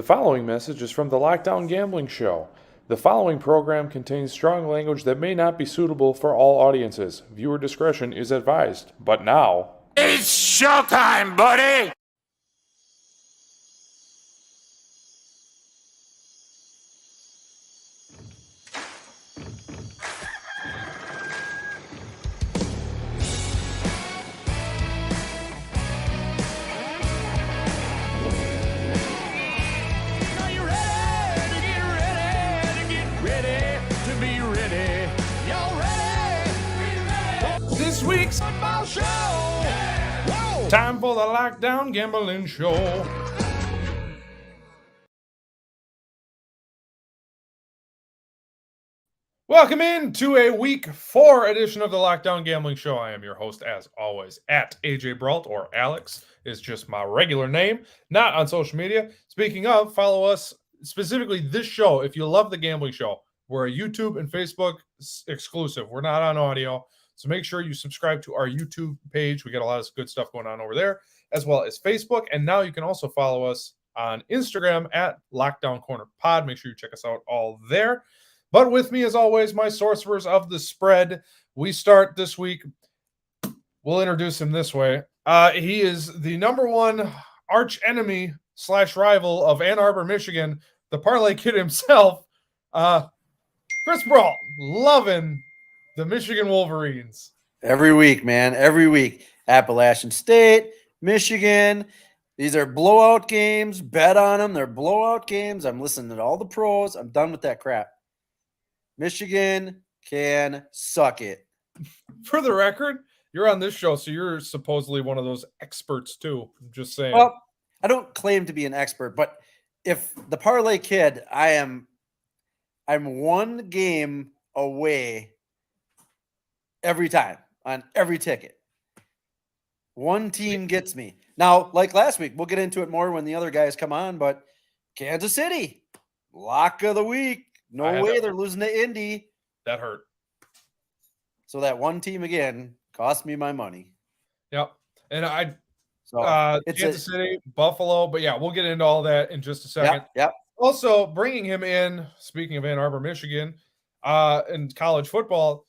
following message is from the Lockdown Gambling Show. The following program contains strong language that may not be suitable for all audiences. Viewer discretion is advised. But now... It's showtime, buddy! This week's football show! Whoa. Time for the Lockdown Gambling Show. Welcome in to a week 4 edition of the Lockdown Gambling Show. I am your host, as always, at AJ Brault, or Alex is just my regular name, not on social media. Speaking of, follow us, specifically this show. If you love the Gambling Show, we're a YouTube and Facebook exclusive. We're not on audio. So make sure you subscribe to our YouTube page. We got a lot of good stuff going on over there, as well as Facebook. And now you can also follow us on Instagram at Lockdown Corner Pod. Make sure you check us out all there. But with me, as always, my sorcerers of the spread. We start this week. We'll introduce him this way. He is the number one arch enemy / rival of Ann Arbor, Michigan, the Parlay Kid himself, Chris Brault, loving the Michigan Wolverines. Every week, man. Every week. Appalachian State, Michigan. These are blowout games. Bet on them. They're blowout games. I'm listening to all the pros. I'm done with that crap. Michigan can suck it. For the record, you're on this show, so you're supposedly one of those experts too. I'm just saying. Well, I don't claim to be an expert, but if the Parlay Kid, I'm one game away every time on every ticket. One team gets me. Now, like last week, we'll get into it more when the other guys come on, but Kansas City, lock of the week. No way they're losing to Indy. That hurt. So that one team again cost me my money. Yep. And it's Kansas City, Buffalo, but yeah, we'll get into all that in just a second. Yep. Also, bringing him in, speaking of Ann Arbor, Michigan, in college football,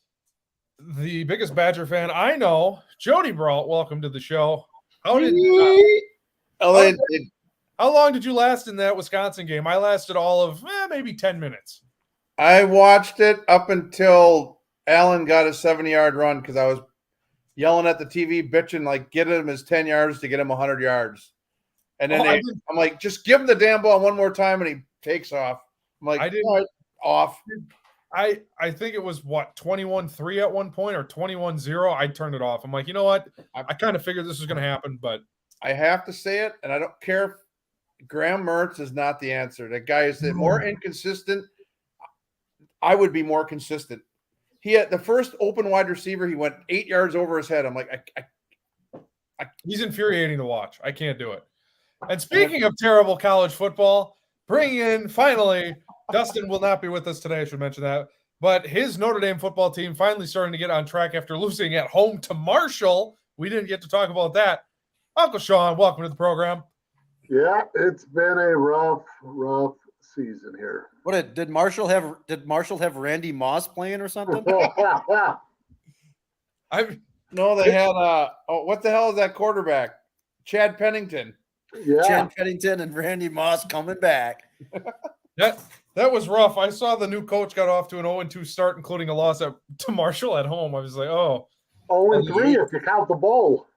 the biggest Badger fan I know, Jody Brault, welcome to the show. How long did you last in that Wisconsin game? I lasted all of maybe 10 minutes. I watched it up until Allen got a 70-yard run because I was yelling at the TV, bitching, like, get him his 10 yards to get him 100 yards. And then I'm like, just give him the damn ball one more time, and he takes off. I'm like, off. I think it was, 21-3 at one point or 21-0. I turned it off. I'm like, you know what? I kind of figured this was going to happen, but. I have to say it, and I don't care if Graham Mertz is not the answer. That guy is more inconsistent. I would be more consistent. He had the first open wide receiver. He went 8 yards over his head. I'm like, he's infuriating to watch. I can't do it. And speaking of terrible college football, bringing in finally, Dustin will not be with us today. I should mention that. But his Notre Dame football team finally starting to get on track after losing at home to Marshall. We didn't get to talk about that. Uncle Sean, welcome to the program. Yeah, it's been a rough season here. What did Marshall have Randy Moss playing or something? No, they had what the hell is that quarterback? Chad Pennington. Yeah. Chad Pennington and Randy Moss coming back. That was rough. I saw the new coach got off to an 0-2 start, including a loss to Marshall at home. I was like, 0-3 if you count the bowl.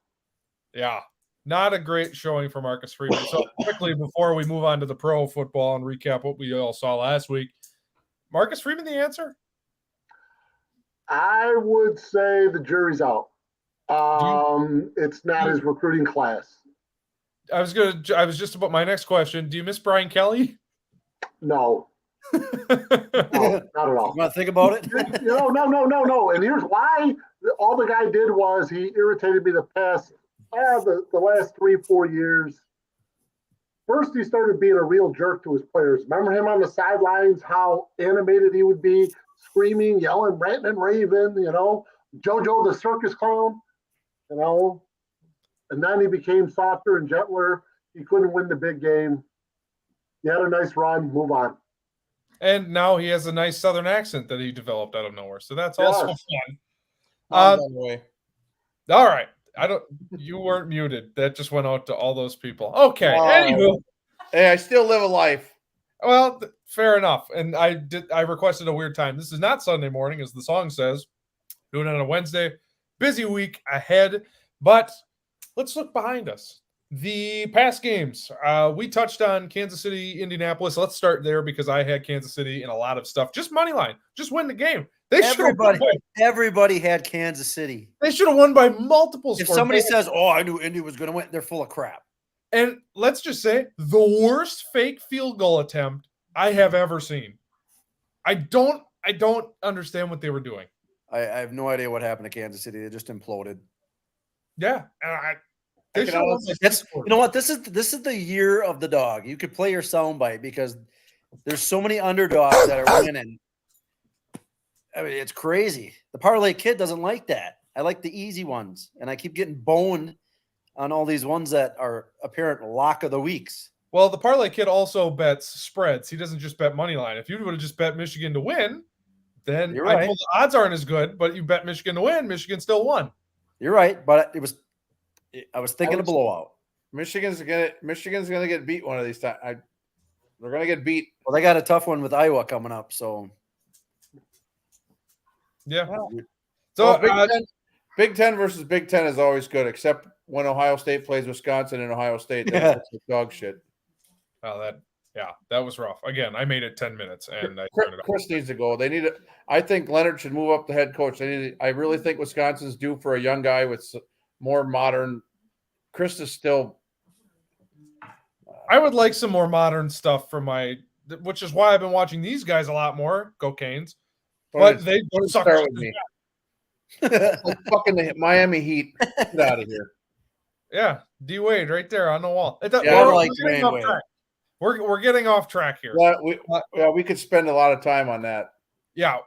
Yeah. Not a great showing for Marcus Freeman. So quickly, before we move on to the pro football and recap what we all saw last week, Marcus Freeman the answer? I would say the jury's out. It's not his recruiting class. I was just about my next question. Do you miss Brian Kelly? No. No, not at all. You want to think about it? No. And here's why. All the guy did was he irritated me the last 3-4 years. First, he started being a real jerk to his players. Remember him on the sidelines, how animated he would be, screaming, yelling, ranting and raving, JoJo the circus clown, And then he became softer and gentler. He couldn't win the big game. You had a nice run. Move on. And now he has a nice Southern accent that he developed out of nowhere. So that's also Yes. fun. On the way. All right. You weren't muted. That just went out to all those people. Okay. Wow. Anywho. Hey, I still live a life. Well, fair enough. And I requested a weird time. This is not Sunday morning, as the song says. Doing it on a Wednesday. Busy week ahead. But let's look behind us. The past games. We touched on Kansas City, Indianapolis. Let's start there because I had Kansas City in a lot of stuff. Just money line. Just win the game. Everybody had Kansas City. They should have won by multiple If scores. somebody says, "Oh, I knew Indy was going to win," they're full of crap. And let's just say the worst fake field goal attempt I have ever seen. I don't understand what they were doing. I have no idea what happened to Kansas City. They just imploded. Yeah, and I can honestly- You know what? This is the year of the dog. You could play your soundbite because there's so many underdogs that are winning. I mean, it's crazy. The parlay kid doesn't like that. I like the easy ones, and I keep getting boned on all these ones that are apparent lock of the weeks. Well, the parlay kid also bets spreads. He doesn't just bet money line. If you would have just bet Michigan to win, then You're I right. know the odds aren't as good. But you bet Michigan to win, Michigan still won. You're right, but I was thinking a blowout. Michigan's gonna get beat one of these times. They're gonna get beat. Well, they got a tough one with Iowa coming up, so Yeah. Well, So Big Ten versus Big Ten is always good, except when Ohio State plays Wisconsin and Ohio State. That's dog shit. that was rough. Again, I made it 10 minutes and I turned it off. Chris needs to go. They need to. I think Leonard should move up the head coach. I really think Wisconsin's due for a young guy with more modern. Chris is still. I would like some more modern stuff for which is why I've been watching these guys a lot more. Go Canes. But they don't suck. start with me. Like fucking the Miami Heat. Get out of here. Yeah, D Wade right there on the wall. I like getting Dwayne Wade. We're getting off track here. We could spend a lot of time on that. Yeah,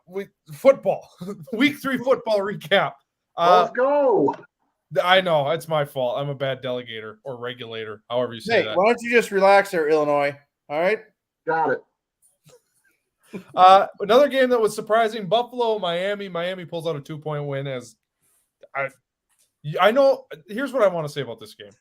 football. Week 3 football recap. Let's go. I know it's my fault. I'm a bad delegator or regulator, however you say Hey, that. why don't you just relax there, Illinois? All right. Got it. Another game that was surprising: Buffalo, Miami. Miami pulls out a 2-point win. As I know, here's what I want to say about this game.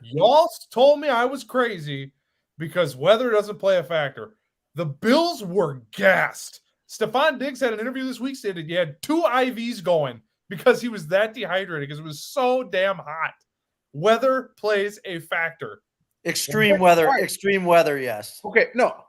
Y'all told me I was crazy because weather doesn't play a factor. The Bills were gassed. Stephon Diggs had an interview this week stated he had 2 IVs going because he was that dehydrated because it was so damn hot. Weather plays a factor. Extreme weather, yes. Okay, no.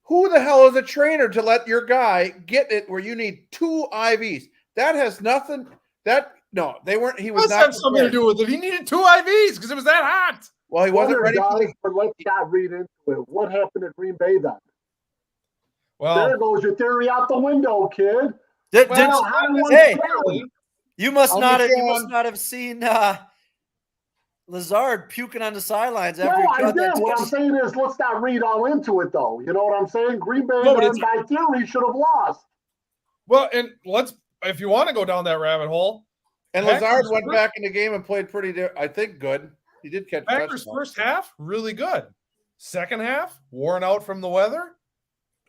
Who the hell is a trainer to let your guy get it where you need 2 IVs? That has nothing. They weren't. He was Must not have something to do with it. He needed 2 IVs because it was that hot. Well, he wasn't ready. But let's not read into it. What happened at Green Bay then? Well, There goes your theory out the window, kid. Hey, you must I'll not be have have seen Lazard puking on the sidelines No, after he I caught did. that What I'm touchdown. saying is, let's not read all into it, though. You know what I'm saying? Green Bay, No, but then, it's- by theory, should have lost. well, and if you want to go down that rabbit hole, And Packers Lazard went first- back in the game and played I think good. He did catch Packers touchdowns. first half, really good. Second half, worn out from the weather.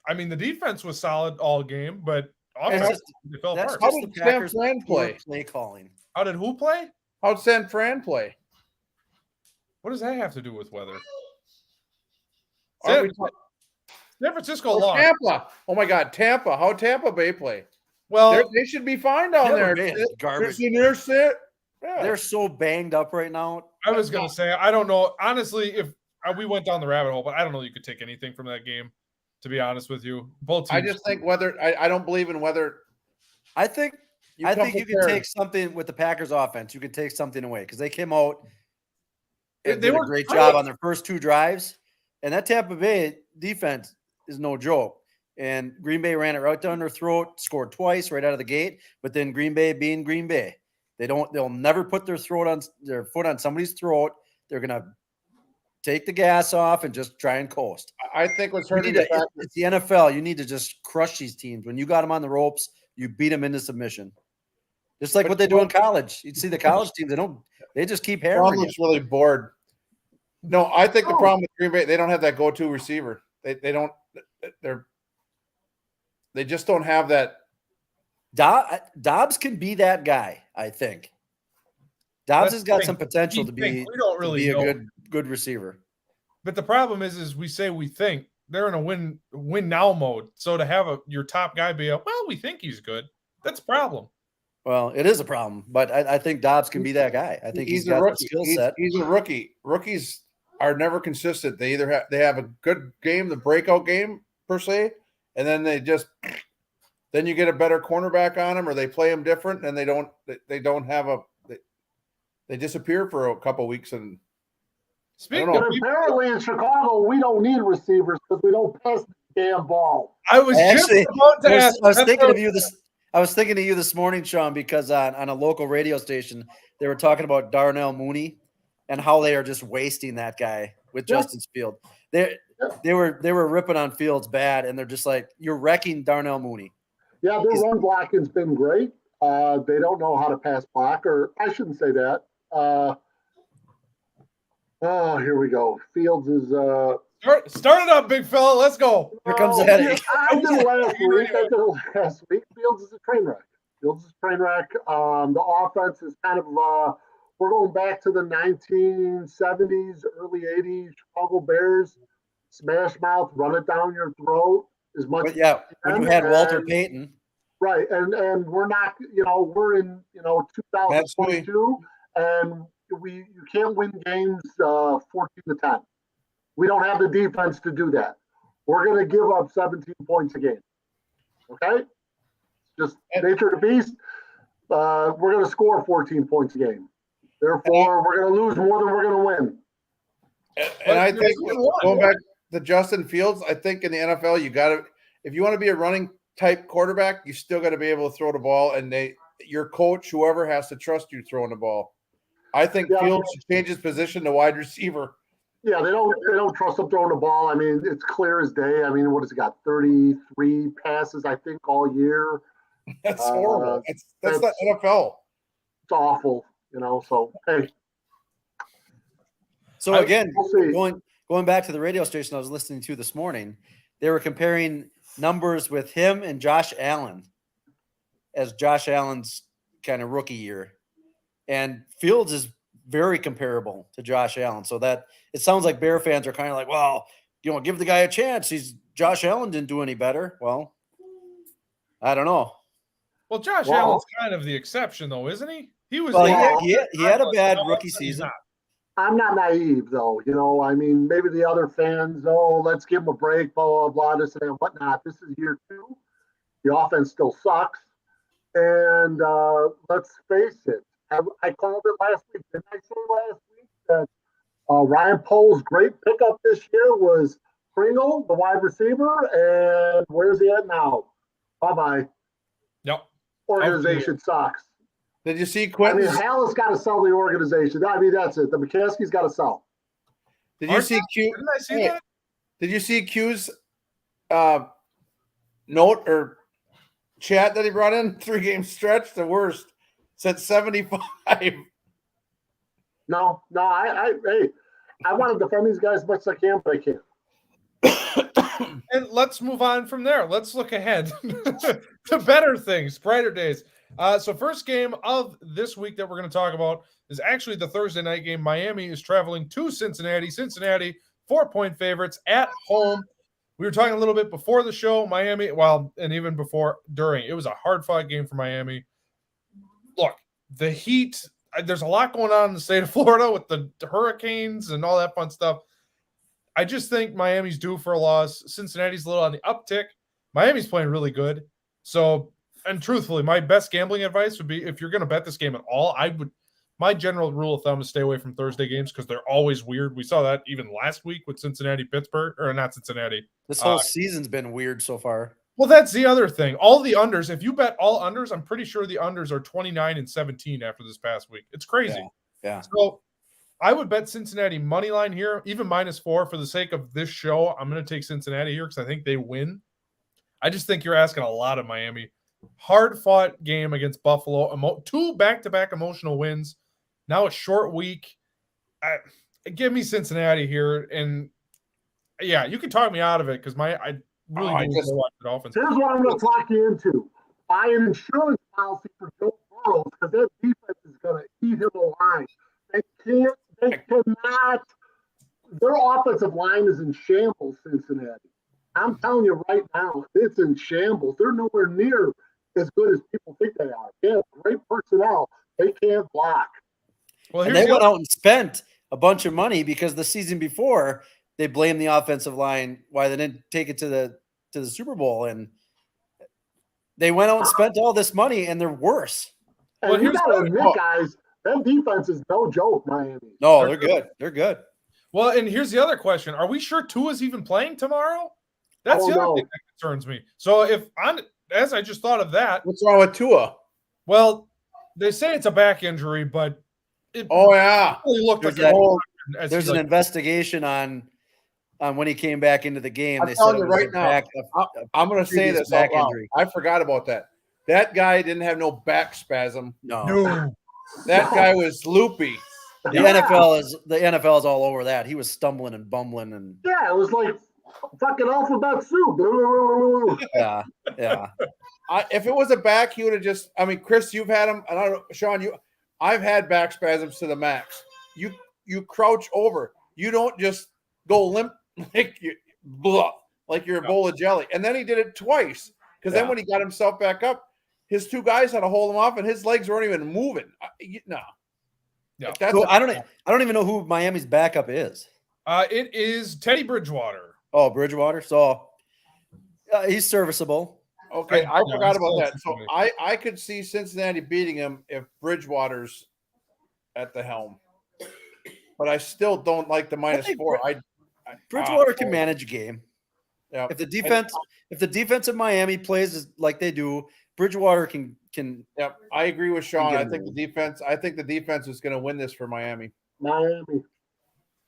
I mean, the defense was solid all game, but offense, they fell That's apart. How just did the Packers' San Fran play? poor play calling. How did who play? How'd San Fran play? What does that have to do with weather? Are San, we talking- San Francisco Oh, lost. Tampa. Oh my God, Tampa. How'd Tampa Bay play? Well, They should be fine down Tampa there. Bay is garbage. Yeah. They're so banged up right now. I was going to say, I don't know. Honestly, if we went down the rabbit hole, but I don't know you could take anything from that game, to be honest with you. Both teams. I just think weather. I don't believe in weather. I think you come can prepared. take something with the Packers offense. You can take something away because they came out and They did a were great great. job on their first 2 drives. And that Tampa Bay defense is no joke. And Green Bay ran it right down their throat, scored twice right out of the gate. But then Green Bay being Green Bay, they'll never put their foot on somebody's throat. They're gonna take the gas off and just try and coast. I think what's You hurting need the to- Packers. it's the NFL. You need to just crush these teams. When you got them on the ropes, you beat them into submission. Just like But what they do in college. You'd see the college teams, they just keep hammering you. Problem's really bored. No, I think the problem with Green Bay, they don't have that go-to receiver. They don't. They just don't have that. Dobbs can be that guy. I think Dobbs has got some potential to be. We don't really know. A good receiver. But the problem is we say we think they're in a win now mode. So to have your top guy be we think he's good. That's a problem. Well, it is a problem, but I think Dobbs can be that guy. I think he's got the skill set. He's a rookie. Rookies are never consistent. They either have a good game, the breakout game per se, and then then you get a better cornerback on them, or they play them different, and they disappear for a couple weeks. And apparently in Chicago, we don't need receivers because we don't pass the damn ball. I was thinking of you this morning, Sean, because on a local radio station, they were talking about Darnell Mooney and how they are just wasting that guy with Justin Fields. They were ripping on Fields bad, and they're just like, you're wrecking Darnell Mooney. Yeah, their run blocking's been great. They don't know how to pass block, or I shouldn't say that. Here we go. Fields is start it up, big fella. Let's go. Here comes the headache. I did it last week. Fields is a train wreck. The offense is kind of we're going back to the 1970s, early 80s Chicago Bears. Smash mouth, run it down your throat as much. But yeah, when you had Walter Payton. Right, and we're not, we're in 2022, and you can't win games 14-10. We don't have the defense to do that. We're going to give up 17 points a game. Okay, just nature of the beast. We're going to score 14 points a game. Therefore, we're going to lose more than we're going to win. And I think going back to Justin Fields, I think in the NFL, if you want to be a running type quarterback, you still got to be able to throw the ball, and your coach, whoever, has to trust you throwing the ball. I think Fields should change his position to wide receiver. Yeah, they don't trust him throwing the ball. I mean, it's clear as day. I mean, what has he got? 33 passes, I think, all year. That's horrible. That's the NFL. It's awful, So hey. So again, going back to the radio station I was listening to this morning, they were comparing numbers with him and Josh Allen as Josh Allen's kind of rookie year. And Fields is very comparable to Josh Allen. So that it sounds like Bear fans are kind of like, well, give the guy a chance. Josh Allen didn't do any better. Well, I don't know. Well, Josh Allen's kind of the exception, though, isn't he? He was. Well, he had a bad rookie season. I'm not naive, though. I mean, maybe the other fans, let's give him a break, blah, blah, blah, this and whatnot. This is year 2. The offense still sucks. And let's face it. I called it last week. Didn't I say last week that Ryan Pohl's great pickup this year was Pringle, the wide receiver, and where's he at now? Bye-bye. Yep. Organization sucks. Did you see Quentin? I mean, Hallis got to sell the organization. I mean, that's it. The McCaskey's got to sell. Did you see Q? Didn't I see that? Did you see Q's note or chat that he brought in? 3-game stretch, the worst. Said 75. No. I want to defend these guys as much as I can, but I can't. And let's move on from there. Let's look ahead to better things, brighter days. So first game of this week that we're going to talk about is actually the Thursday night game. Miami is traveling to Cincinnati. Cincinnati, 4-point favorites at home. We were talking a little bit before the show. Miami, and even before, during. It was a hard-fought game for Miami. Look, the heat, there's a lot going on in the state of Florida with the hurricanes and all that fun stuff. I just think Miami's due for a loss. Cincinnati's a little on the uptick. Miami's playing really good. So, and truthfully, my best gambling advice would be if you're going to bet this game at all, my general rule of thumb is stay away from Thursday games because they're always weird. We saw that even last week with Cincinnati-Pittsburgh, or not Cincinnati. This whole season's been weird so far. Well, that's the other thing. All the unders, if you bet all unders, I'm pretty sure the unders are 29-17 after this past week. It's crazy. Yeah. So I would bet Cincinnati money line here, even -4 for the sake of this show. I'm going to take Cincinnati here because I think they win. I just think you're asking a lot of Miami. Hard-fought game against Buffalo. 2 back-to-back emotional wins. Now a short week. Give me Cincinnati here. And Yeah, you can talk me out of it because I really I do just- watch the Dolphins. Here's what I'm going to talk you into. Buy an insurance policy for Joe Burrow because that defense is going to eat him alive. They cannot. Their offensive line is in shambles, Cincinnati. I'm telling you right now, it's in shambles. They're nowhere near as good as people think they are. They have great personnel. They can't block. Well, And here's they the went other- out and spent a bunch of money because the season before they blamed the offensive line why they didn't take it to the Super Bowl, and they went out and spent all this money and they're worse. And Well, you here's got to the- admit, guys, that defense is no joke, Miami. No, they're good. They're good. Well, and here's the other question: are we sure Tua's even playing tomorrow? That's the other thing that concerns me. So as I just thought of that, What's wrong with Tua? well, they say it's a back injury, but it Oh yeah, really looked There's like that- a oh, as There's he, an like, investigation on when he came back into the game. I'm They telling said it you was right a now, back- I'm going to say previous this out back loud. injury. I forgot about that. That guy didn't have no back spasm. no. no. That guy was loopy. The NFL is all over that. He was stumbling and bumbling and Yeah, it was like fucking alphabet soup. yeah. If it was a back, he would have just. I mean, Chris, you've had him, and I don't know, Sean, I've had back spasms to the max. You crouch over. You don't just go limp like you're a bowl of jelly. And then he did it twice because then when he got himself back up, his two guys had to hold him off, and his legs weren't even moving. No. Yeah. That's So I don't even know who Miami's backup is. It is Teddy Bridgewater. Oh, Bridgewater. So he's serviceable. okay. I Yeah, forgot it's about close that. to So me. I could see Cincinnati beating him if Bridgewater's at the helm, but I still don't like the think -4. Bridgewater can manage a game. Yeah. If the defense of Miami plays like they do, Bridgewater can Yep, I agree with Sean. get I him think there. the defense is going to win this for Miami. Miami.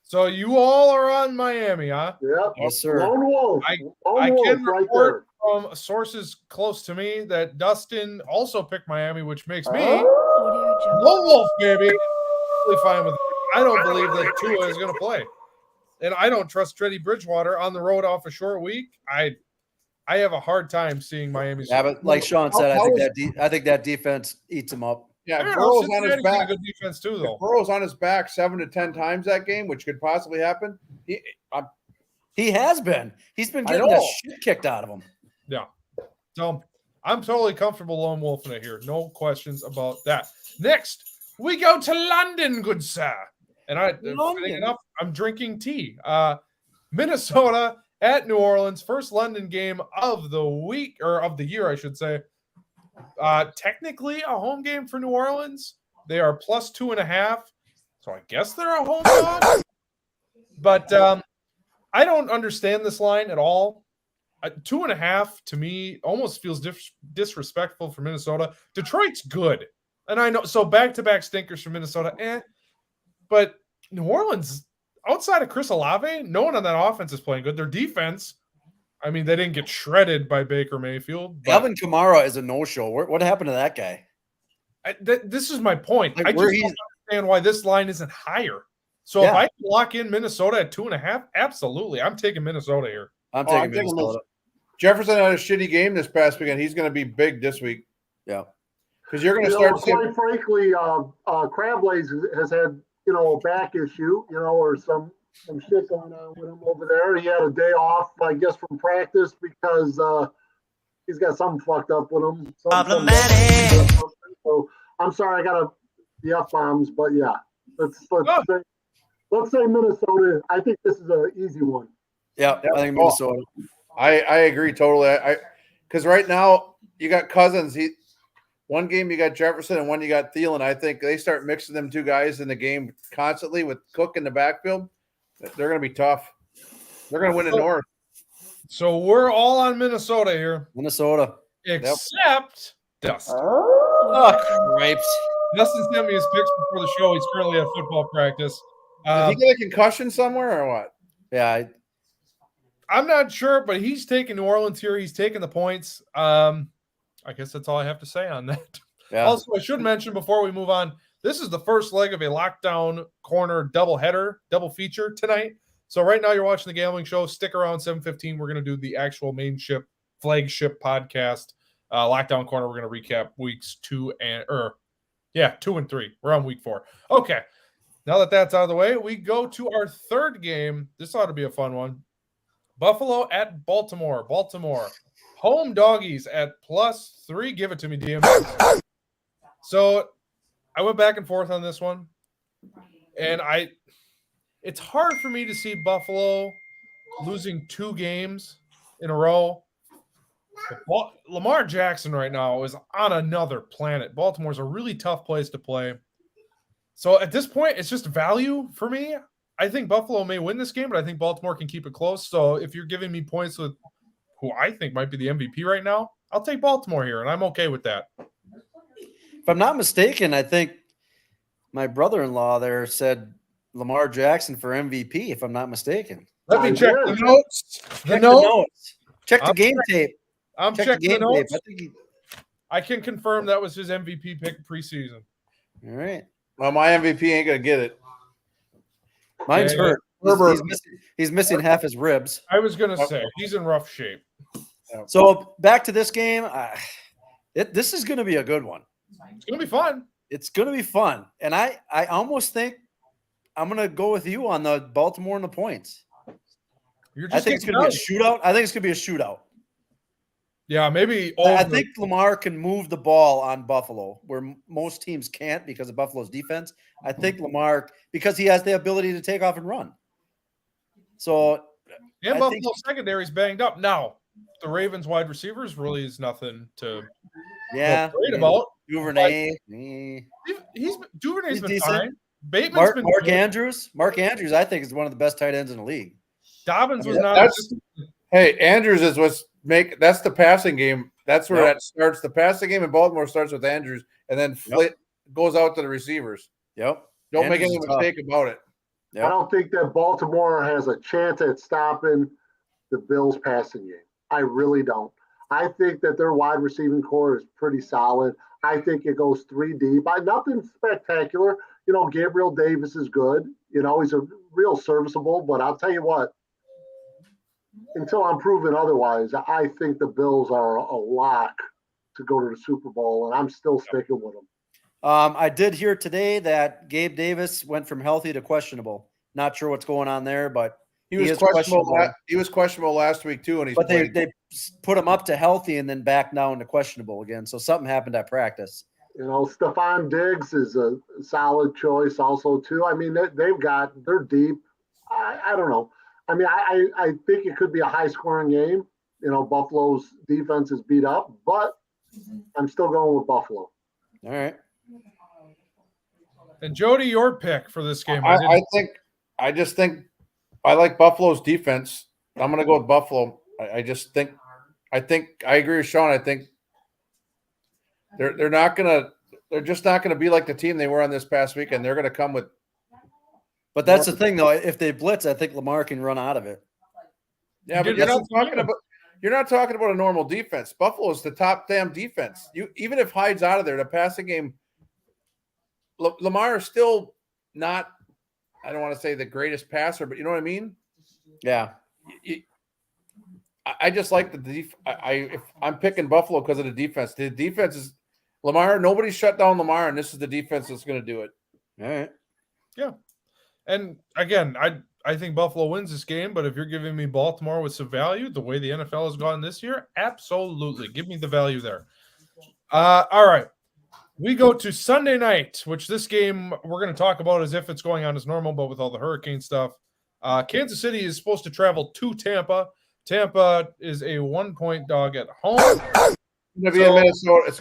So you all are on Miami, huh? Yep. Yes, sir. Lone Wolf. I Lone Wolf can right report from sources close to me that Dustin also picked Miami, which makes me Audio Jungle. Lone Wolf, baby. Totally fine with it. I don't believe that Tua is going to play, and I don't trust Teddy Bridgewater on the road off a short week. I have a hard time seeing Miami. Yeah, but like Sean said, How I think that defense eats him up. Yeah, if Yeah, Burrow's on his Cincinnati's got a back. good defense too, If though. Burrow's on his back 7 to 10 times that game, which could possibly happen. He has been. He's been I getting the know. shit kicked out of him. Yeah. So I'm totally comfortable lone wolfing it here. No questions about that. Next, we go to London, good sir. And London. enough, I'm drinking tea. Minnesota at New Orleans, first London game of the week or of the year, I should say. Technically a home game for New Orleans. They are plus 2.5. So I guess they're a home dog. But I don't understand this line at all. 2.5 to me almost feels disrespectful for Minnesota. Detroit's good. And I know, so back-to-back stinkers for Minnesota, but New Orleans, outside of Chris Olave, no one on that offense is playing good. Their defense, I mean, they didn't get shredded by Baker Mayfield. But Alvin Kamara is a no-show. What happened to that guy? this is my point. Like, I just where don't he's- understand why this line isn't higher. So if Yeah. I can lock in Minnesota at 2.5, absolutely. I'm taking Minnesota here. I'm Oh, taking I'm taking Minnesota. Jefferson had a shitty game this past weekend. He's going to be big this week Yeah. because you're going You to know, start seeing. quite frankly, Crablaze has had, a back issue, or some shit going on with him over there. He had a day off, I guess, from practice because he's got something fucked up with him. Problematic. So I'm sorry, I got the F-bombs, but yeah. Let's say Minnesota. I think this is an easy one. Yeah, I think Minnesota. I agree totally. Because right now you got Cousins. One game you got Jefferson and one you got Thielen. I think they start mixing them two guys in the game constantly with Cook in the backfield. They're going to be tough. They're going to win the North. So we're all on Minnesota here, Minnesota. except Dustin. Oh, cripes. Dustin sent me his picks before the show. He's currently at football practice. Did he get a concussion somewhere or what? Yeah, I'm not sure, but he's taking New Orleans here. He's taking the points. I guess that's all I have to say on that. yeah. Also, I should mention before we move on, this is the first leg of a lockdown corner double feature tonight. So right now you're watching the Gambling Show. Stick around 7:15. We're going to do the actual flagship podcast. Lockdown Corner, we're going to recap weeks 2 and 3. We're on week 4. Okay. Now that that's out of the way, we go to our third game. This ought to be a fun one. Buffalo at Baltimore. Baltimore. Home doggies at +3. Give it to me, DM. So I went back and forth on this one. And it's hard for me to see Buffalo losing 2 games in a row. But Lamar Jackson right now is on another planet. Baltimore's a really tough place to play. So at this point, it's just value for me. I think Buffalo may win this game, but I think Baltimore can keep it close. So if you're giving me points with who I think might be the MVP right now, I'll take Baltimore here, and I'm okay with that. If I'm not mistaken, I think my brother-in-law there said Lamar Jackson for MVP, if I'm not mistaken. Let me check the notes. Check the notes. Check the game tape. I'm Check checking the notes. tape. I can confirm that was his MVP pick preseason. All right. Well, my MVP ain't gonna get it. Mine's Yeah, hurt. Herbert. He's missing half his ribs. I was going to say, he's in rough shape. So back to this game. This is going to be a good one. It's going to be fun. It's going to be fun. And I almost think I'm going to go with you on the Baltimore and the points. You're I just think it's going to be a shootout. I think it's going to be a shootout. Yeah, maybe. I think Lamar can move the ball on Buffalo, where most teams can't because of Buffalo's defense. I think Lamar, because he has the ability to take off and run. So, and I Buffalo's secondary's banged up. Now, the Ravens wide receivers really is nothing to yeah, feel great about. Duvernay. Duvernay's He's been decent. fine. Bateman's been Mark good. Andrews. Mark Andrews, I think, is one of the best tight ends in the league. Dobbins was Yeah, not. Hey, Andrews is that's the passing game. That's where that starts. The passing game in Baltimore starts with Andrews, and then Flit goes out to the receivers. Yep. Don't Andrews make any is tough. mistake about it. Yep. I don't think that Baltimore has a chance at stopping the Bills' passing game. I really don't. I think that their wide receiving core is pretty solid. I think it goes 3 deep. Nothing spectacular. Gabriel Davis is good. He's a real serviceable, but I'll tell you what, until I'm proven otherwise, I think the Bills are a lock to go to the Super Bowl, and I'm still sticking with them. I did hear today that Gabe Davis went from healthy to questionable. Not sure what's going on there, but He was is questionable. He was questionable last week too, and he's But they played. put him up to healthy and then back down to questionable again. So something happened at practice. Stephon Diggs is a solid choice also too. I mean, they're deep. I don't know. I mean, I think it could be a high scoring game. Buffalo's defense is beat up, but I'm still going with Buffalo. All right. And Jody, your pick for this game? I just think I like Buffalo's defense. I'm going to go with Buffalo. I agree with Sean. I think they're just not going to be like the team they were on this past weekend. They're going to come with. But that's the thing, though. If they blitz, I think Lamar can run out of it. Yeah, but you're not talking about a normal defense. Buffalo is the top damn defense. Even if Hyde's out of there, the passing game, Lamar is still not. I don't want to say the greatest passer, but you know what I mean. Yeah. I just like the if I'm picking Buffalo because of the defense. The defense is Lamar. Nobody's shut down Lamar, and this is the defense that's going to do it. All right. Yeah. And again, I think Buffalo wins this game, but if you're giving me Baltimore with some value, the way the NFL has gone this year, absolutely. Give me the value there. All right. We go to Sunday night, which this game we're going to talk about as if it's going on as normal, but with all the hurricane stuff. Kansas City is supposed to travel to Tampa. Tampa is a 1-point dog at home. It's going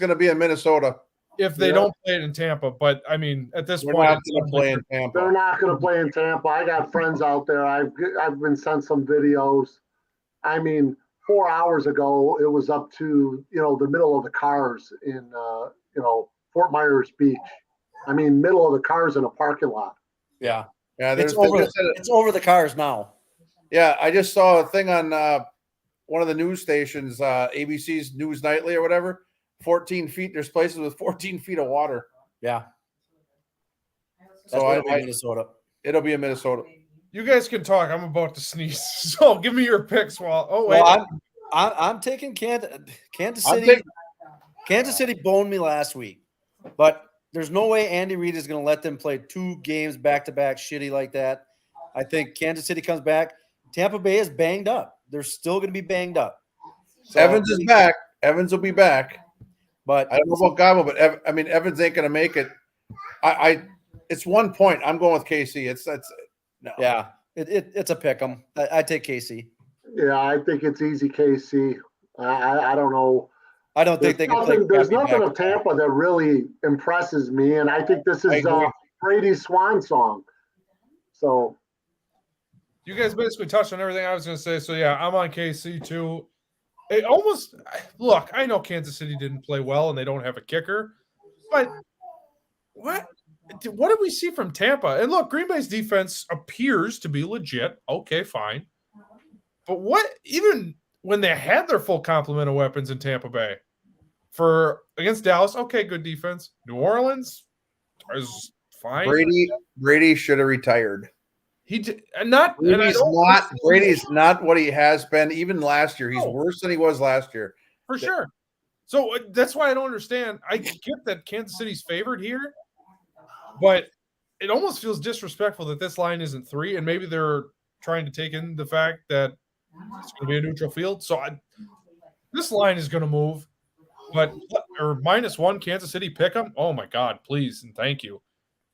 to be in Minnesota. If they don't play it in Tampa, but I mean, at this They're point, not going to play in Tampa. They're not going to play in Tampa. I got friends out there. I've been sent some videos. I mean, 4 hours ago, it was up to the middle of the cars in Fort Myers Beach. I mean, middle of the cars in a parking lot. Yeah. Yeah, It's over the cars now. Yeah, I just saw a thing on one of the news stations, ABC's News Nightly or whatever. 14 feet. There's places with 14 feet of water. Yeah. So Minnesota. It'll be in Minnesota. You guys can talk. I'm about to sneeze. So give me your picks while. Oh wait. Well, I'm taking Kansas I'm City. taking- Kansas City boned me last week, but there's no way Andy Reid is going to let them play 2 games back to back shitty like that. I think Kansas City comes back. Tampa Bay is banged up. They're still going to be banged up. So, Evans is back. Evans will be back. but I don't know about Gabo, but Evans ain't going to make it. It's 1 point. I'm going with KC. No. yeah, it's a pick 'em. I take KC. Yeah, I think it's easy KC. I don't know. I don't think they can play. There's crappy nothing back of to back. Tampa that really impresses me, and I think this I is agree. Brady's swan song. So You guys basically touched on everything I was going to say. So yeah, I'm on KC too. It almost look. I know Kansas City didn't play well and they don't have a kicker, but what did we see from Tampa? And look, Green Bay's defense appears to be legit. Okay, fine, but what even when they had their full complement of weapons in Tampa Bay for against Dallas? Okay, good defense. New Orleans is fine. Brady should have retired. He did not. And I don't Brady's not what he has been even last year. He's No. worse than he was last year. For sure. So that's why I don't understand. I get that Kansas City's favored here, but it almost feels disrespectful that this line isn't 3, and maybe they're trying to take in the fact that it's going to be a neutral field. So this line is going to move, but or -1 Kansas City pick 'em. Oh my God, please and thank you.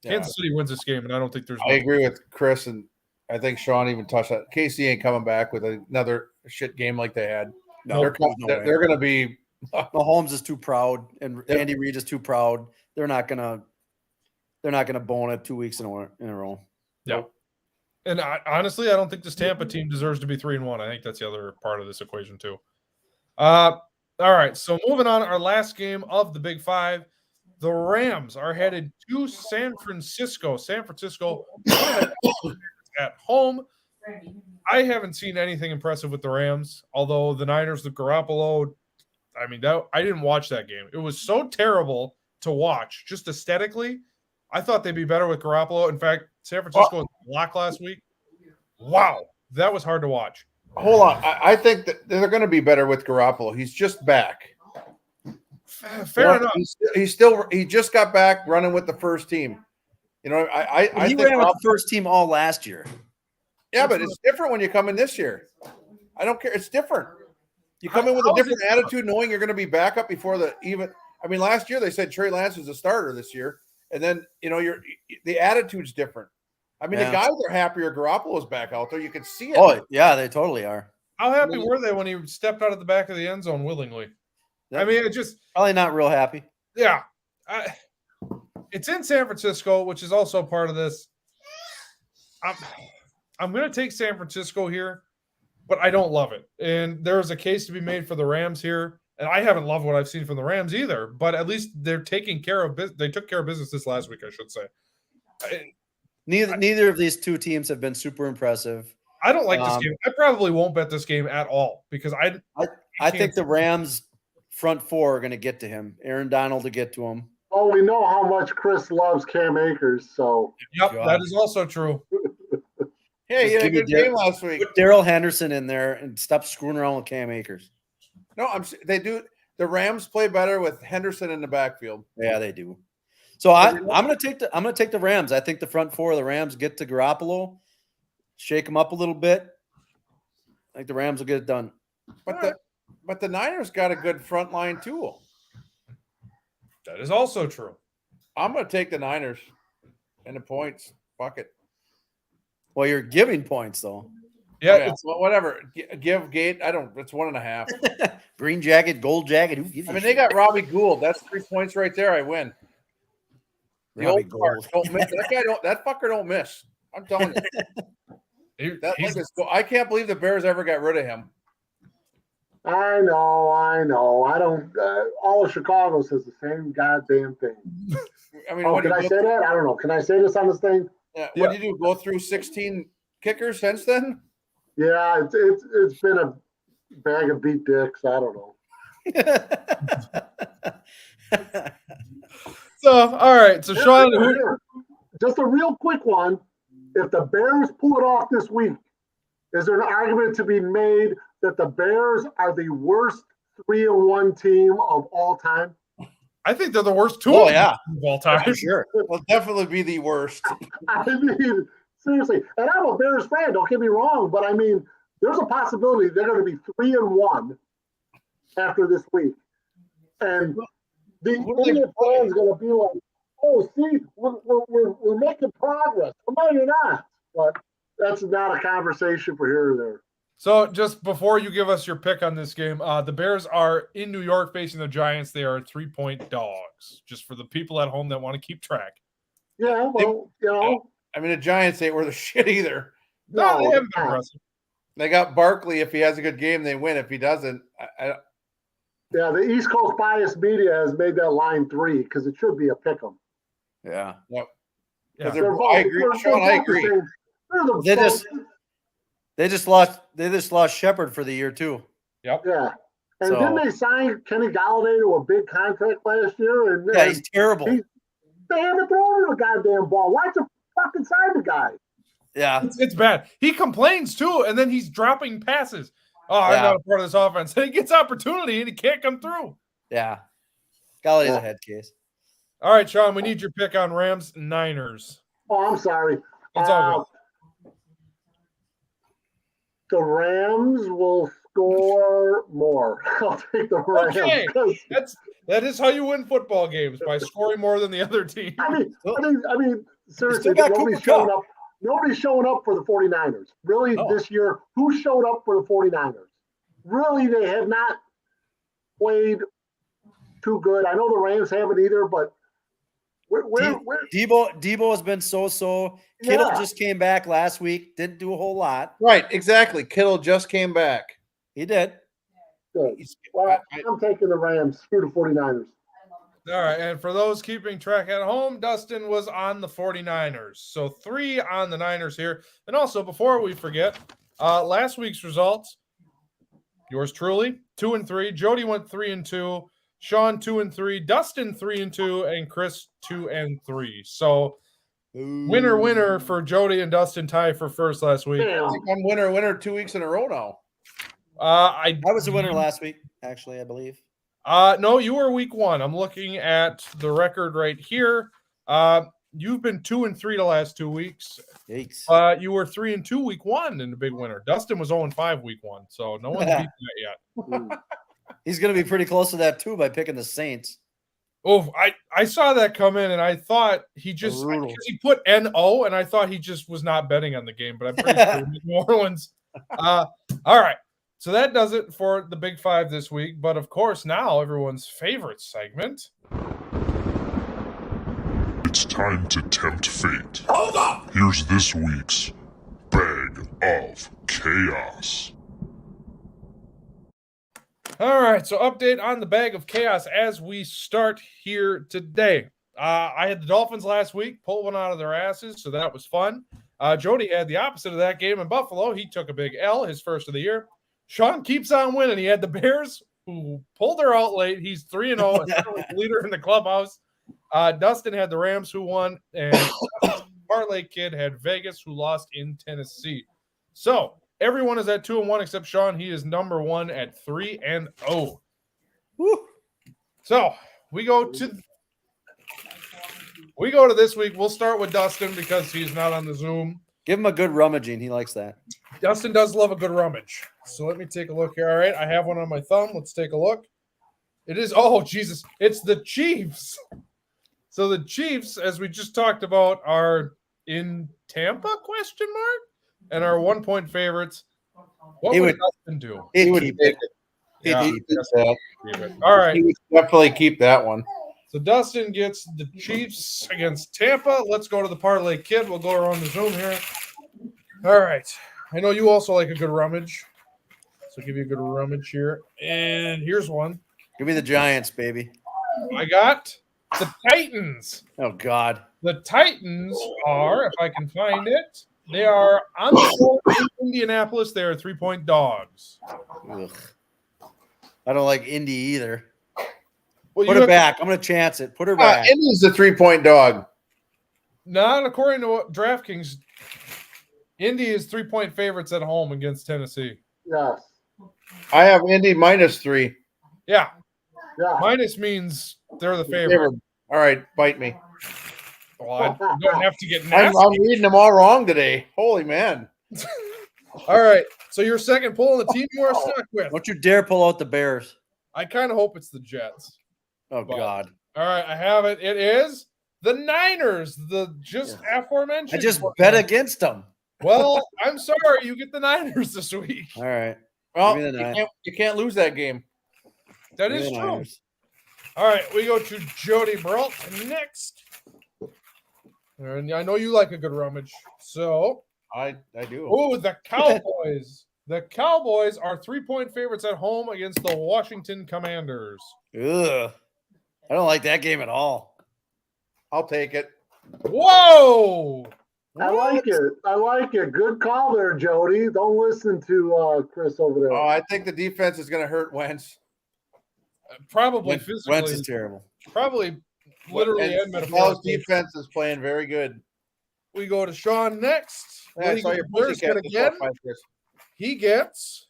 Yeah. Kansas City wins this game, and I don't think there's. I agree with Chris, and I think Sean even touched that. KC ain't coming back with another shit game like they had. No, they're there's no way. they're going to be. Mahomes is too proud, and Yep. Andy Reid is too proud. They're not gonna bone it 2 weeks in a row. Yeah. And honestly, I don't think this Tampa team deserves to be 3-1. I think that's the other part of this equation too. All right. So moving on, our last game of the Big Five, the Rams are headed to San Francisco. San Francisco at home. I haven't seen anything impressive with the Rams, although the Niners, the Garoppolo. I mean, I didn't watch that game. It was so terrible to watch, just aesthetically. I thought they'd be better with Garoppolo. In fact, San Francisco was blocked last week. Wow, that was hard to watch. Hold on, I think that they're going to be better with Garoppolo. He's just back. Fair enough. He just got back running with the first team. You know, I He think ran with the first team all last year. yeah, but it's different when you come in this year. I don't care. It's different. You come in with a different attitude, knowing you're going to be back up before the even. I mean, last year they said Trey Lance was a starter this year, and then you know the attitude's different. I mean, Yeah. the guys are happier Garoppolo's back out there. You can see it. Oh yeah, they totally are. How happy were they when he stepped out of the back of the end zone willingly? I mean, it just Probably not real happy. yeah. It's in San Francisco, which is also part of this. I'm going to take San Francisco here, but I don't love it. And there's a case to be made for the Rams here. And I haven't loved what I've seen from the Rams either, but at least they're taking care of business. They took care of business this last week, I should say. Neither of these two teams have been super impressive. I don't like this game. I probably won't bet this game at all because I think the Rams front four are going to get to him. Aaron Donald to get to him. well, we know how much Chris loves Cam Akers, so Yep, God. that is also true. Hey, you had a Just give me good game last week. Put Darrell Henderson in there and stop screwing around with Cam Akers. No, they do. The Rams play better with Henderson in the backfield. Yeah, they do. So I'm going to take the Rams. I think the front four of the Rams get to Garoppolo, shake them up a little bit. I think the Rams will get it done. But the Niners got a good front line too. That is also true. I'm going to take the Niners and the points. Fuck it. Well, you're giving points though. Yeah, Well, whatever. Give Gate. I don't. It's 1.5. Green jacket, gold jacket. Who gives I a mean, shit? they got Robbie Gould. That's 3 points right there. I win. The Robbie old part. Gould. Don't miss. That guy don't. That fucker don't miss. I'm telling you. I can't believe the Bears ever got rid of him. I know. I don't. All of Chicago says the same goddamn thing. I mean, Oh, what can I say that? I don't know. Can I say this on this thing? What did you do? Go through 16 kickers since then? Yeah, it's been a bag of beat dicks. I don't know. So, all right. So, Sean, Just a real quick one. if the Bears pull it off this week, is there an argument to be made that the Bears are the worst 3-1 team of all time? I think they're the worst two Oh, yeah. of all time. For sure. Will definitely be the worst. I mean, seriously. And I'm a Bears fan, don't get me wrong, but I mean, there's a possibility they're going to be 3-1 after this week. And the Indian fans going to be like, oh, see, we're making progress. Well, no, you're not. But that's not a conversation for here or there. So just before you give us your pick on this game, the Bears are in New York facing the Giants. They are 3-point dogs, just for the people at home that want to keep track. Yeah, well, you know. I mean, the Giants ain't worth a shit either. No, they No, haven't been no. impressive. They got Barkley. If he has a good game, they win. If he doesn't, Yeah, the East Coast bias media has made that line 3 because it should be a pick 'em. Yeah. Yeah. I agree. Sean, I agree. They just lost Shepard for the year too. Yep. Yeah. And So- didn't they sign Kenny Galladay to a big contract last year? And Yeah, he's terrible. they haven't thrown him a goddamn ball. Why'd you fucking sign the guy? Yeah. It's bad. He complains too, and then he's dropping passes. Oh, I'm Yeah. not a part of this offense. And he gets opportunity and he can't come through. Yeah. Galladay's a head case. All right, Sean, we need your pick on Rams Niners. Oh, I'm sorry. It's all good. The Rams will score more. I'll take the Rams. Okay. 'Cause, That is how you win football games, by scoring more than the other team. I mean, seriously, still got nobody's Cooper showing Kupp. up. Nobody's showing up for the 49ers. Really, No. this year, who showed up for the 49ers? Really, they have not played too good. I know the Rams haven't either, but where Debo has been so. Kittle Yeah. just came back last week. Didn't do a whole lot. right, exactly. Kittle just came back. He did. good. Well, I'm taking the Rams through the 49ers. All right, and for those keeping track at home, Dustin was on the 49ers. So 3 on the Niners here. And also, before we forget, last week's results, yours truly, 2-3. Jody went 3-2. Sean 2-3. Dustin 3-2. And Chris 2-3. So winner for Jody and Dustin, tie for first last week. Damn. I'm winner 2 weeks in a row now. I was the winner last week, actually, I believe. No, you were week 1. I'm looking at the record right here. You've been 2-3 the last 2 weeks. Yikes. You were 3-2 week 1 in the big winner. Dustin was 0-5 week 1, so no one's beaten that yet. He's going to be pretty close to that too by picking the Saints. Oh, I saw that come in, and I thought he just Brutal. he put NO, and I thought he just was not betting on the game, but I'm pretty sure New Orleans. All right. So that does it for the Big Five this week. But of course, now everyone's favorite segment. It's time to tempt fate. Hold up! Here's this week's Bag of Chaos. All right, so update on the Bag of Chaos as we start here today. I had the Dolphins last week, pull one out of their asses, so that was fun. Jody had the opposite of that game in Buffalo. He took a big L, his first of the year. Sean keeps on winning. He had the Bears, who pulled her out late. He's 3-0, and leader in the clubhouse. Dustin had the Rams, who won, and Parlay Kid had Vegas, who lost in Tennessee. So everyone is at 2-1 except Sean. He is number 1 at 3-0. Woo. So we go to this week. We'll start with Dustin because he's not on the Zoom. Give him a good rummaging. He likes that. Dustin does love a good rummage. So let me take a look here. All right, I have one on my thumb. Let's take a look. It is, oh, Jesus. It's the Chiefs. So the Chiefs, as we just talked about, are in Tampa, ? And are 1-point favorites. What He would would- Dustin do? He'd He would keep take it. it. Yeah, He'd keep that. keep it. All right. He would definitely keep that one. So Dustin gets the Chiefs against Tampa. Let's go to the Parlay Kid. We'll go around the Zoom here. All right. I know you also like a good rummage. So give you a good rummage here. And here's one. Give me the Giants, baby. I got the Titans. Oh, God. The Titans are, if I can find it, they are on the road in Indianapolis. They are 3-point dogs. Ugh. I don't like Indy either. Well, Put you her have- back. I'm going to chance it. Put her back. Indy's the 3-point dog. Not according to what DraftKings. Indy is 3-point favorites at home against Tennessee. Yes. I have Indy -3. Yeah, Yeah. minus means they're the favorite. All right, bite me. Well, I don't have to get I'm nasty. reading them all wrong today. Holy man. All right, so your second pull on the team you are stuck with. Don't you dare pull out the Bears. I kind of hope it's the Jets. Oh, But- God. All right, I have it. It is the Niners, the just aforementioned. I just bet against them. Well, I'm sorry, you get the Niners this week. All right. Well, Give me the nine. you can't lose that game. That Give is me the true. Niners. All right, we go to Jody Brault next. And I know you like a good rummage. So, I do. oh, the Cowboys. The Cowboys are 3-point favorites at home against the Washington Commanders. Ugh. I don't like that game at all. I'll take it. Whoa! I like it. I like it. Good call there, Jody. Don't listen to Chris over there. Oh, I think the defense is going to hurt Wentz. Probably physically. Wentz is terrible. Probably literally and Dallas metaphorically. defense is playing very good. We go to Sean next. Yeah, I saw your Bears pussycat get just walk again. by, Chris. He gets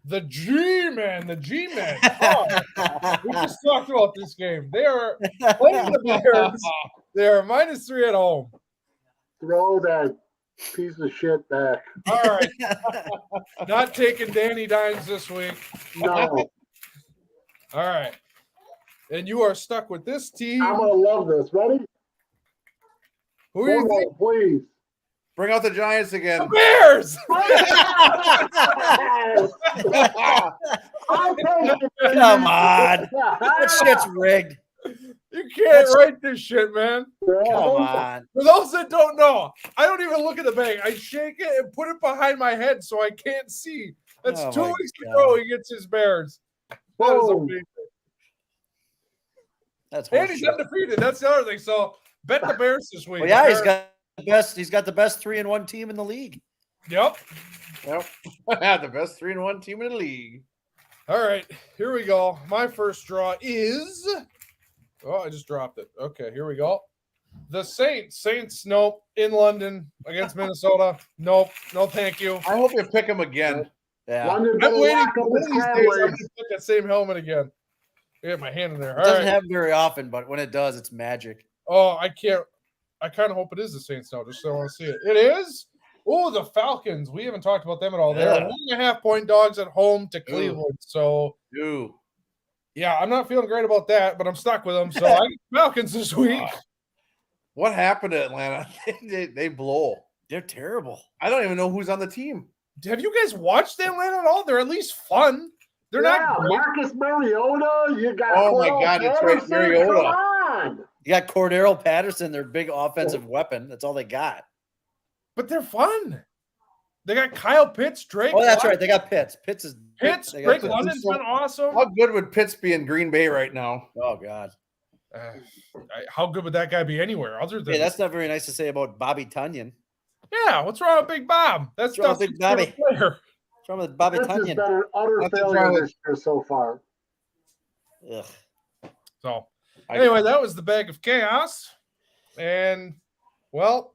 the G-Man. The G-Man. Oh, we just talked about this game. They are playing the Bears. They are -3 at home. Throw that piece of shit back. All right. Not taking Danny Dimes this week. No, All right. And you are stuck with this team. I'm gonna love this. Ready? Who are you One thinking? more, please. Bring out the Giants The again. Bears. I'll take it. Come on. That shit's rigged. You can't write this shit, man. Come on. For those that don't know, I don't even look at the bag. I shake it and put it behind my head so I can't see. That's Oh 2 my weeks in a God. row he gets his Bears. That is Boom. amazing. That's And he's horseshit. undefeated. That's the other thing. So bet the Bears this week. Well, yeah, he's got the best. He's got the best 3-1 team in the league. Yep. Yep. The best 3-1 team in the league. All right. Here we go. My first draw is. Oh, I just dropped it. Okay, here we go. The Saints. Saints, nope. In London against Minnesota. Nope. No, thank you. I hope you pick them again. Yeah. London I'm better waiting lock for up one his of these days. I'm Cowboys. going to put that same helmet again. I got my hand in there. It All doesn't right. happen very often, but when it does, it's magic. Oh, I can't. I kind of hope it is the Saints now, just so I want to see it. It is. Oh, the Falcons. We haven't talked about them at all. They're Yeah. 1.5-point dogs at home to Cleveland. So, Dude. yeah, I'm not feeling great about that, but I'm stuck with them. So I get Falcons this week. What happened to Atlanta? they blow. They're terrible. I don't even know who's on the team. Have you guys watched Atlanta at all? They're at least fun. They're Yeah, not great. Marcus Mariota. You got. Oh my Cordell God, that's right, Patterson, Mariota. Come on. You got Cordero Patterson, their big offensive weapon. That's all they got. But they're fun. They got Kyle Pitts, Drake. Oh, that's London. right. They got Pitts. Pitts, they got Drake Pitts. London's been awesome. How good would Pitts be in Green Bay right now? Oh God. How good would that guy be anywhere other than? Hey, that's not very nice to say about Bobby Tunyon. Yeah, what's wrong with Big Bob? That's What's wrong with Dustin's Big Bobby? favorite player. What's wrong with Bobby This has Tunyon? been an utter Nothing's failure wrong with- this year so far. Ugh. So I- anyway, that was the bag of chaos. And well,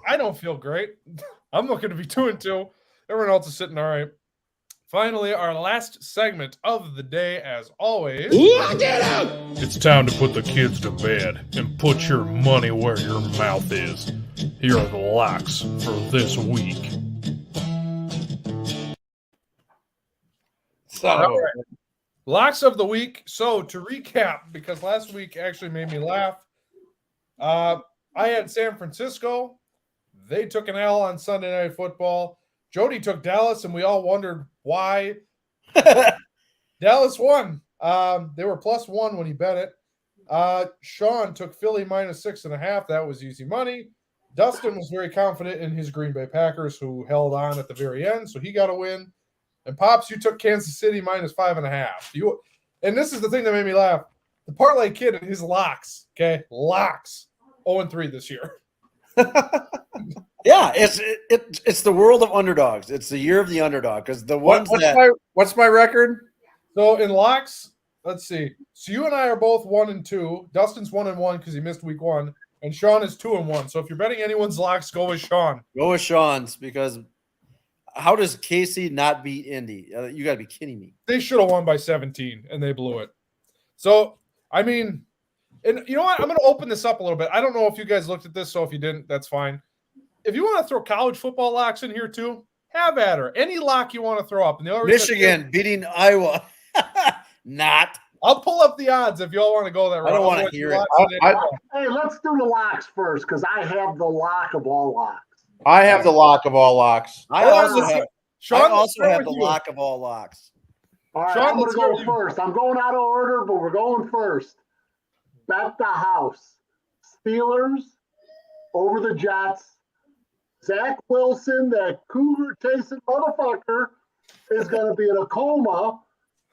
I don't feel great. I'm looking to be 2-2. Everyone else is sitting all right. Finally, our last segment of the day, as always. It's time to put the kids to bed and put your money where your mouth is. Here are the locks for this week. Son of All a- right. Locks of the week. So to recap, because last week actually made me laugh. I had San Francisco. They took an L on Sunday Night Football. Jody took Dallas, and we all wondered why. Dallas won. They were +1 when he bet it. Sean took Philly -6.5. That was easy money. Dustin was very confident in his Green Bay Packers, who held on at the very end, so he got a win. And Pops, you took Kansas City -5.5. And this is the thing that made me laugh. The parlay kid and his locks, okay, locks, 0-3 this year. Yeah, it's the world of underdogs. It's the year of the underdog because the ones what's my record? So in locks, let's see. So you and I are both 1-2. Dustin's 1-1 because he missed week 1. And Sean is 2-1. So if you're betting anyone's locks, go with Sean. Go with Sean's because how does KC not beat Indy? You got to be kidding me. They should have won by 17, and they blew it. So, I mean, and you know what? I'm going to open this up a little bit. I don't know if you guys looked at this, so if you didn't, that's fine. If you want to throw college football locks in here too, have at her. Any lock you want to throw up. And the only reason Michigan beating Iowa. Not. I'll pull up the odds if y'all want to go that route. I don't wanna Otherwise, hear the it. locks Hey, let's do the locks first because I have the lock of all locks. I have the lock of all locks. I Hold on, also let's have, see. Sean, I let's also start have with the you. lock of all locks. All right, Sean, I'm going let's to go go with you. first. I'm going out of order, but we're going first. Bet the house. Steelers over the Jets. Zach Wilson, that cougar-tasting motherfucker, is going to be in a coma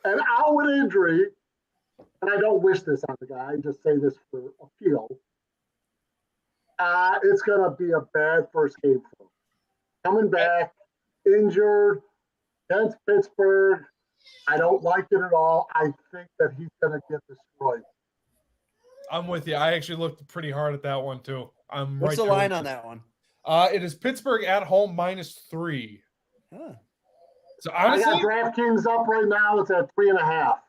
and out with injury. And I don't wish this on the guy. I just say this for appeal. It's going to be a bad first game for him. Coming back, injured, against Pittsburgh. I don't like it at all. I think that he's going to get destroyed. I'm with you. I actually looked pretty hard at that one too. I'm What's right the there line with on you. that one? It is Pittsburgh at home -3. Huh. So I honestly, got DraftKings up right now. It's at 3.5.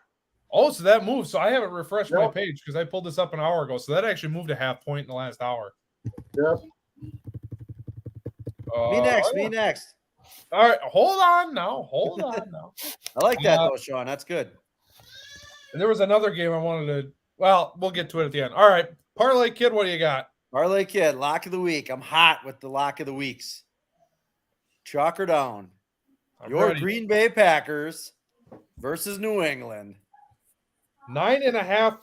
oh, so that moved. So I haven't refreshed my Yep. page because I pulled this up an hour ago. So that actually moved a half point in the last hour. Yep. Me next. Yeah. Me next. All right, hold on now. Hold on now. I like that though, Sean. That's good. And there was another game I wanted to. Well, we'll get to it at the end. All right, Parlay Kid, what do you got? Parlay Kid, lock of the week. I'm hot with the lock of the weeks. Chalk her down. I'm Your ready. Green Bay Packers versus New England. 9.5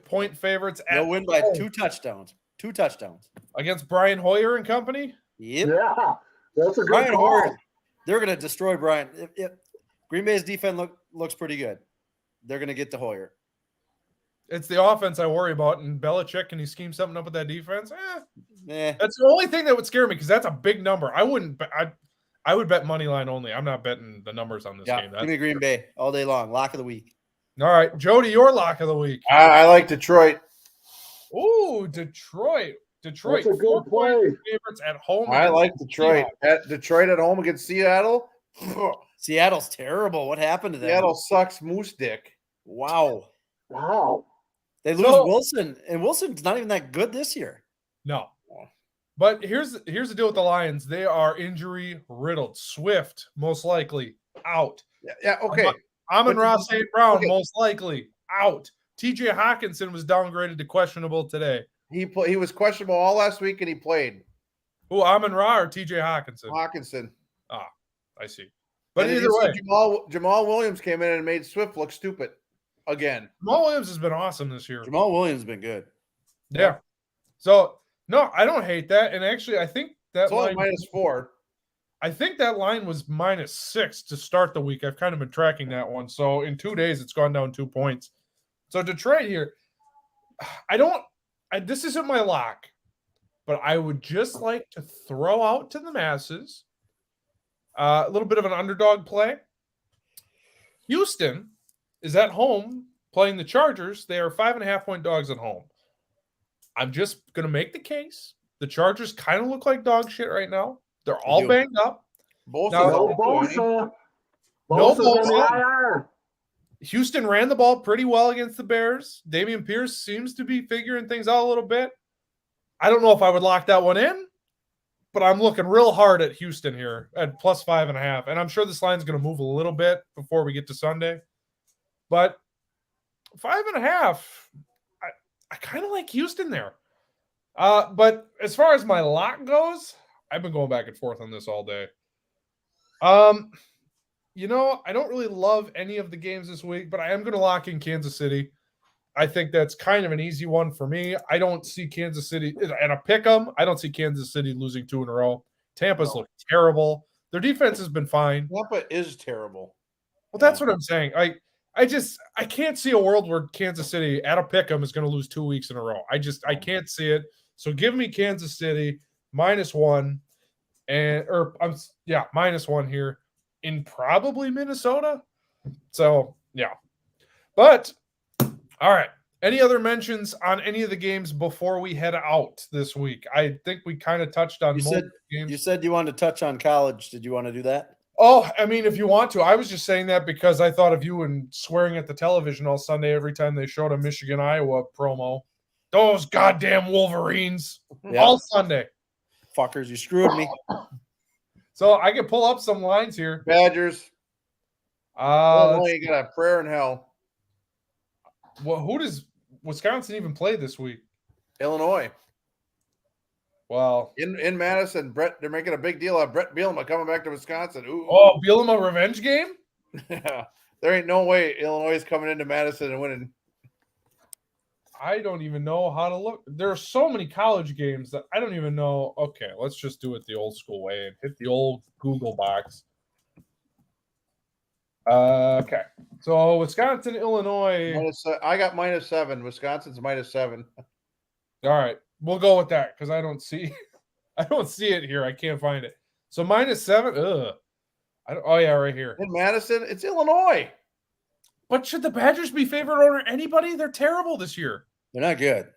point favorites at They'll win by home 2 touchdowns. 2 touchdowns. against Brian Hoyer and company. Yep. Yeah. That's a good Brian call. Hoyer. They're going to destroy Brian. Green Bay's defense looks pretty good. They're going to get to Hoyer. It's the offense I worry about. And Belichick, can he scheme something up with that defense? Eh. That's the only thing that would scare me because that's a big number. I wouldn't. I would bet money line only. I'm not betting the numbers on this Yeah, game. give me Green Bay all day long. Lock of the week. All right, Jody, your lock of the week. I like Detroit. Ooh, Detroit. Detroit. That's a good 4 point play. favorites at home. I against like the Detroit. Seahawks. At Detroit at home against Seattle. Seattle's terrible. What happened to them? Seattle sucks moose dick. Wow. Wow. They lose So- Wilson, and Wilson's not even that good this year. No. But here's the deal with the Lions. They are injury riddled. Swift, most likely, out. Yeah, okay. Amon But- Ross St. Brown, okay. most likely, out. TJ Hawkinson was downgraded to questionable today. He was questionable all last week and he played. Who, Amon Ra or TJ Hawkinson? Hawkinson. I see. But And either you way, see Jamal Williams came in and made Swift look stupid again. Jamal Williams has been awesome this year. Jamal Williams has been good. Yeah. So, no, I don't hate that. And actually, I think that It's only line, -4. I think that line was -6 to start the week. I've kind of been tracking that one. So in 2 days, it's gone down 2 points. So Detroit here, this isn't my lock, but I would just like to throw out to the masses a little bit of an underdog play. Houston is at home playing the Chargers. They are 5.5 point dogs at home. I'm just going to make the case. The Chargers kind of look like dog shit right now. They're all do. banged up. Both No, No of them. Bosa. No Bosa's on the Bosa. IR. Houston ran the ball pretty well against the Bears. Damian Pierce seems to be figuring things out a little bit. I don't know if I would lock that one in, but I'm looking real hard at Houston here at +5.5. And I'm sure this line's going to move a little bit before we get to Sunday. But 5.5, I kind of like Houston there. But as far as my lock goes, I've been going back and forth on this all day. I don't really love any of the games this week, but I am going to lock in Kansas City. I think that's kind of an easy one for me. I don't see Kansas City at a pick 'em. I don't see Kansas City losing 2 in a row. Tampa's looked terrible. Their defense has been fine. Tampa is terrible. Well, that's what I'm saying. I can't see a world where Kansas City at a pick 'em is going to lose 2 weeks in a row. I can't see it. So give me Kansas City -1 -1 here in probably Minnesota. So yeah. But all right. Any other mentions on any of the games before we head out this week? I think we kind of touched on most games. You said you wanted to touch on college. Did you want to do that? Oh, I mean, if you want to. I was just saying that because I thought of you and swearing at the television all Sunday every time they showed a Michigan-Iowa promo. Those goddamn Wolverines. Yeah. All Sunday. Fuckers, you screwed me. So I can pull up some lines here. Badgers. You got a prayer in hell. Well, who does Wisconsin even play this week? Illinois. Well, in Madison, they're making a big deal of Brett Bielema coming back to Wisconsin. Ooh. Oh, Bielema revenge game? Yeah. There ain't no way Illinois is coming into Madison and winning. I don't even know how to look. There are so many college games that I don't even know. Okay, let's just do it the old school way and hit the old Google box. Okay. So Wisconsin, Illinois. I got -7. Wisconsin's -7. All right. We'll go with that because I don't see it here. I can't find it. So -7. Ugh. Oh yeah, right here. In Madison, it's Illinois. But should the Badgers be favored over anybody? They're terrible this year. They're not good.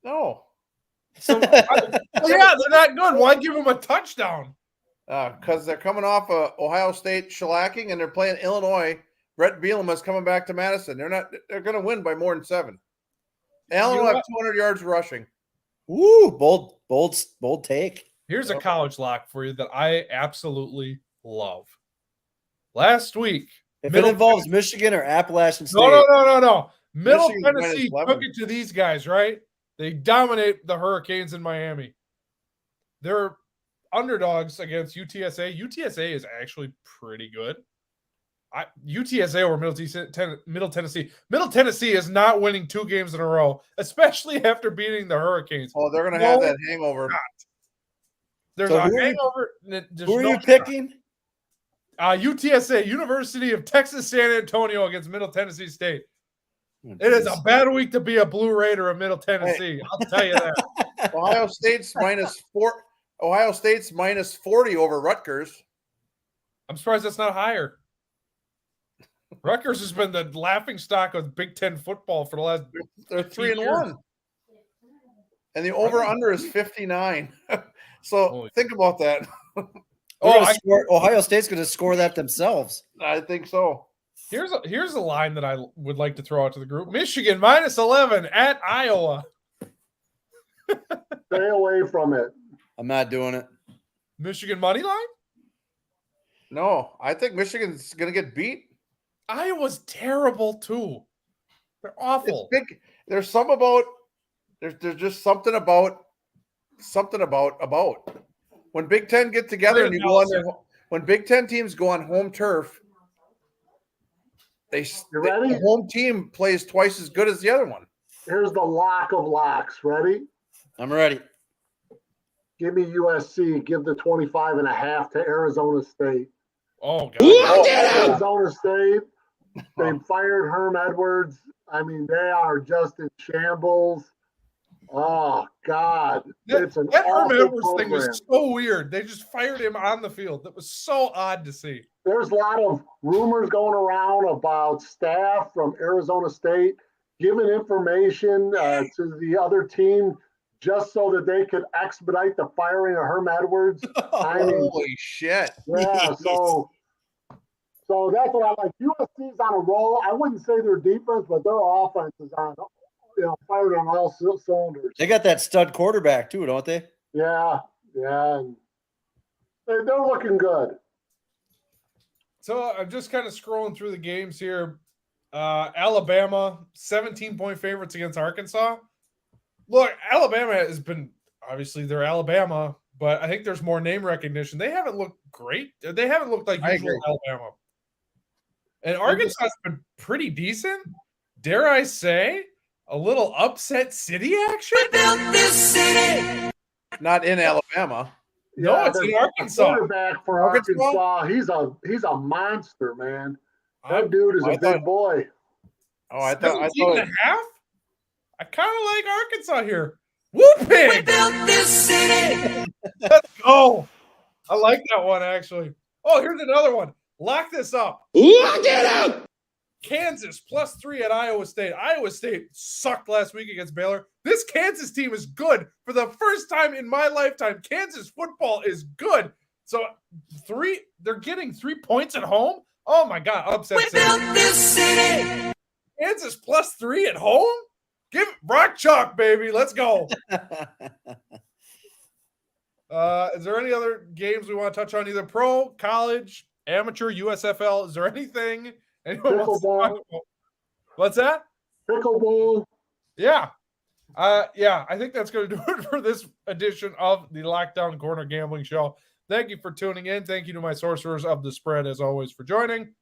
No. So yeah, they're not good. Why give them a touchdown? Because they're coming off Ohio State shellacking and they're playing Illinois. Brett Bielema's coming back to Madison. They're going to win by more than 7. Allen will have 200 yards rushing. Ooh, bold take. Here's a college lock for you that I absolutely love. Last week, If it involves Michigan or Appalachian State. No. Middle Michigan's Tennessee -11. took it to these guys, right? They dominate the Hurricanes in Miami. They're underdogs against UTSA. UTSA is actually pretty good. UTSA over Middle Tennessee. Middle Tennessee is not winning 2 games in a row, especially after beating the Hurricanes. Oh, they're going to have that hangover. There's So a who are you- hangover. Who are you picking? UTSA, University of Texas San Antonio against Middle Tennessee State. It is a bad week to be a Blue Raider of Middle Tennessee. I'll tell you that. Ohio State's -4. Ohio State's -40 over Rutgers. I'm surprised that's not higher. Rutgers has been the laughing stock of Big Ten football for the last. They're 3-1, and the over/under is 59. So think about that. Ohio State's going to score that themselves. I think so. Here's a line that I would like to throw out to the group: Michigan -11 at Iowa. Stay away from it. I'm not doing it. Michigan money line. No, I think Michigan's going to get beat. Iowa's terrible too. They're awful. There's some about. There's just something about when Big Ten get together and you go on their, when Big Ten teams go on home turf. The home team plays twice as good as the other one. Here's the lock of locks. Ready? I'm ready. Give me USC. Give the 25.5 to Arizona State. Oh, God. Arizona State. They fired Herm Edwards. I mean, they are just in shambles. Oh, God. It's an that Herm awful Edwards thing program. was so weird. They just fired him on the field. That was so odd to see. There's a lot of rumors going around about staff from Arizona State giving information to the other team just so that they could expedite the firing of Herm Edwards. Holy shit. Yeah, so that's what I like. USC's on a roll. I wouldn't say their defense, but their offense is on, fired on all cylinders. They got that stud quarterback too, don't they? Yeah. And they're looking good. So I'm just kind of scrolling through the games here. Alabama, 17-point favorites against Arkansas. Look, Alabama has been, obviously they're Alabama, but I think there's more name recognition. They haven't looked great. They haven't looked like usual Alabama. And Arkansas has been pretty decent. Dare I say, a little upset city action? We built this city. Not in Alabama. No, it's in Arkansas. Quarterback for Arkansas, he's a monster, man. That dude is a big boy. Oh, I 17 and a half? I kind of like Arkansas here. Whooping! We built this city. Let's go. I like that one, actually. Oh, here's another one. Lock this up. Lock it up! Kansas +3 at Iowa State. Iowa State sucked last week against Baylor. This Kansas team is good. For the first time in my lifetime, Kansas football is good. So they're getting 3 points at home. Oh my God, upset. We built this city. Kansas +3 at home? Give Rock Chalk, baby. Let's go. Is there any other games we want to touch on? Either pro, college, amateur, USFL? Is there anything anyone wants to talk about? What's that? Pickleball. Yeah. I think that's going to do it for this edition of the Lockdown Corner Gambling Show. Thank you for tuning in. Thank you to my sorcerers of the spread, as always, for joining.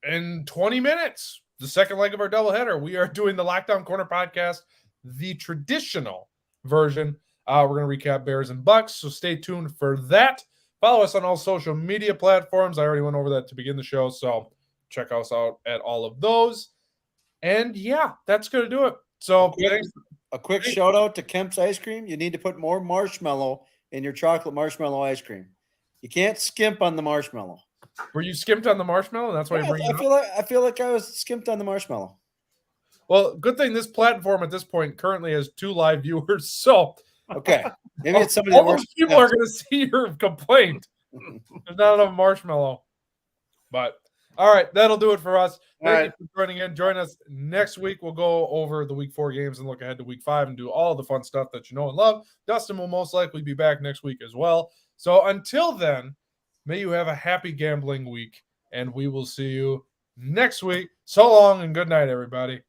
In 20 minutes, the second leg of our doubleheader, we are doing the Lockdown Corner podcast, the traditional version. We're going to recap Bears and Bucks, so stay tuned for that. Follow us on all social media platforms. I already went over that to begin the show, so check us out at all of those. And yeah, that's going to do it. So a quick shout out to Kemp's Ice Cream. You need to put more marshmallow in your chocolate marshmallow ice cream. You can't skimp on the marshmallow. Were you skimped on the marshmallow? That's why you bring it up? I feel like I was skimped on the marshmallow. Well, good thing this platform at this point currently has 2 live viewers. So okay, maybe it's somebody. All those people are going to see your complaint. There's not enough marshmallow. But all right, that'll do it for us. Thank you for joining in. Join us next week. We'll go over the week 4 games and look ahead to week 5 and do all the fun stuff that you know and love. Dustin will most likely be back next week as well. So until then, may you have a happy gambling week, and we will see you next week. So long and good night, everybody.